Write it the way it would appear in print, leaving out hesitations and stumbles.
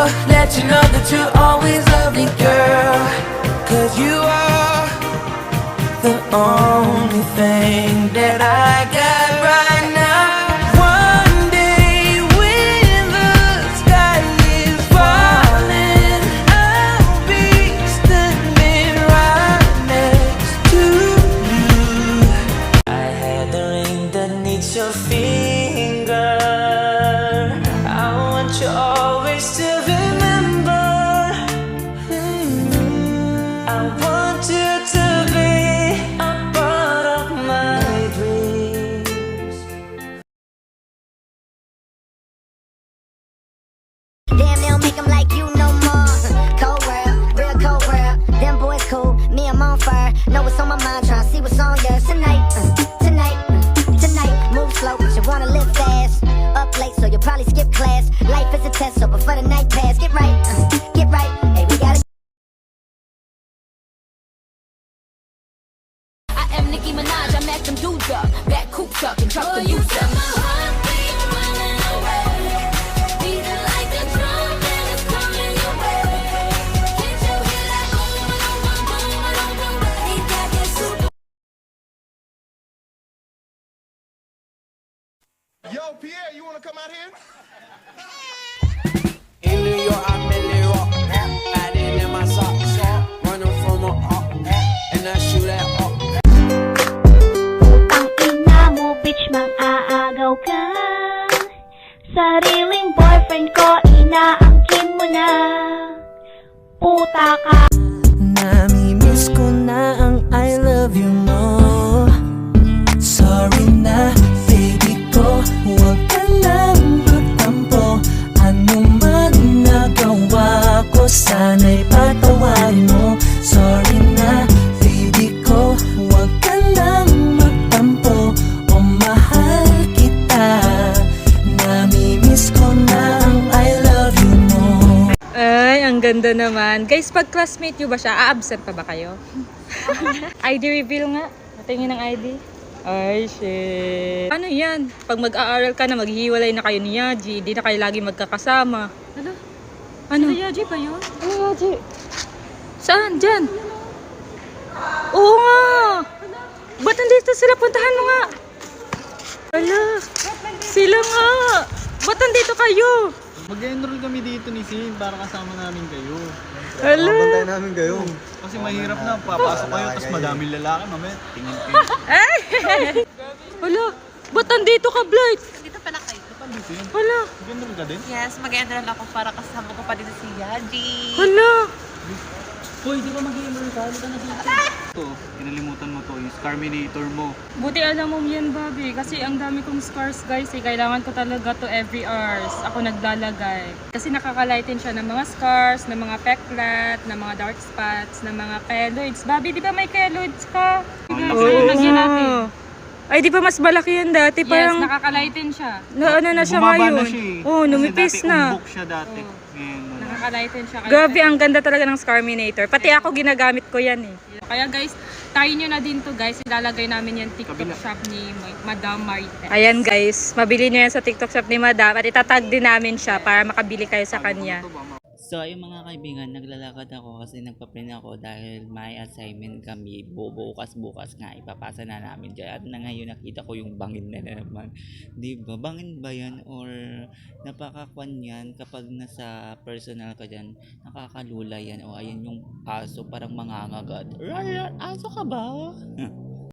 Let you know that you're always lovely, girl. 'Cause you are the only thing that I got right now. One day when the sky is falling, I'll be standing right next to you. I had the ring that needs your finger. I want you always to remember. I want you to be a part of my dreams. Damn, they don't make them like you no more. Cold world, real cold world. Them boys cool, me, I'm on fire. Know what's on my mind, tryna see what's on yours tonight. Tonight, move slow, but you wanna live fast. Up late, so you'll probably skip class. Life is a test, so before the night pass, get right. Hey, we gotta. I am Nicki Minaj, I mack them dudes up. Back coops up and drop the youth up. Yo, Pierre, you wanna come out here? In New York, I'm in New York. Adding in my socks, running from a up, and I shoot at up. Ang ina mo, bitch, mang-aagaw ka. Sariling boyfriend ko, inaangkin mo na. Puta ka. Namimiss ko na ang I love you mo. Sorry na, baby ko. Huwag ka nang magtampo. Ano man nagawa ko, sana'y patawarin mo. Sorry na, baby ko. Huwag ka nang magtampo. O mahal kita. Namimiss ko na ang I love you mo. Ay, ang ganda naman. Guys, pag classmate nyo ba siya, a-absent pa ba kayo? ID reveal nga. Natingin ng ID. Ay, shit. Ano yan? Pag mag-aaral ka na, maghihiwalay na kayo ni Yaji. Di na kayo lagi magkakasama. Ano? Si Yaji ba yun? Ano Yaji? Saan? Diyan? Oo nga. Ba't nandito sila? Puntahan mo nga. Ala, sila nga. Ba't nandito kayo? Mag-enroll kami dito ni Sin para kasama namin kayo. Ala. Bantayan namin kayo. Kasi mahirap na, papasok kayo tapos madaming lalaki, mamaya tingin-tingin. Hala, ba't nandito ka, Blight? Dito pala kayo. Dito yun. Hala, Mag-enroll ka din? Yes, mag-enroll ako para kasama ko pa dito si Yaji. hala. Hoy, di ba mag-enroll ka? Halika na dito. Ito, inalimutan mo to, yung Scarminator mo. Buti alam mo yan, Bobby. Kasi ang dami kong scars, guys. Kailangan ko talaga to every hours. Ako naglalagay. Kasi nakakalighten siya ng mga scars, ng mga peklat, ng mga dark spots, ng mga keloids. Bobby, di ba may keloids ka? Oo. Lagyan natin. Ay, di ba mas malaki yan dati? Yes, Parang, nakakalighten siya. ano na siya Bumaba ngayon? na siya eh. Oo, numipis Kasi dati na. umbok siya dati. Ngayon, wala. Nakakalighten siya. Grabe, ang ganda talaga ng Scarminator. Pati ako ginagamit ko yan eh. Kaya guys, try nyo na din to guys. Ilalagay namin yung TikTok Kabila. shop ni Madam Marites. Ayan guys, mabili nyo yan sa TikTok shop ni Madam at itatag din namin siya para makabili kayo sa kanya. So ayun mga kaibigan, naglalakad ako kasi nagpa-print ako dahil may assignment kami bukas nga ipapasa na namin dyan. At na ngayon nakita ko yung bangin na naman. Diba? Bangin ba yan? Or napakakwan yan kapag nasa personal ka dyan, nakakalula yan. O ayan yung aso parang mangangagat. Aso ka ba?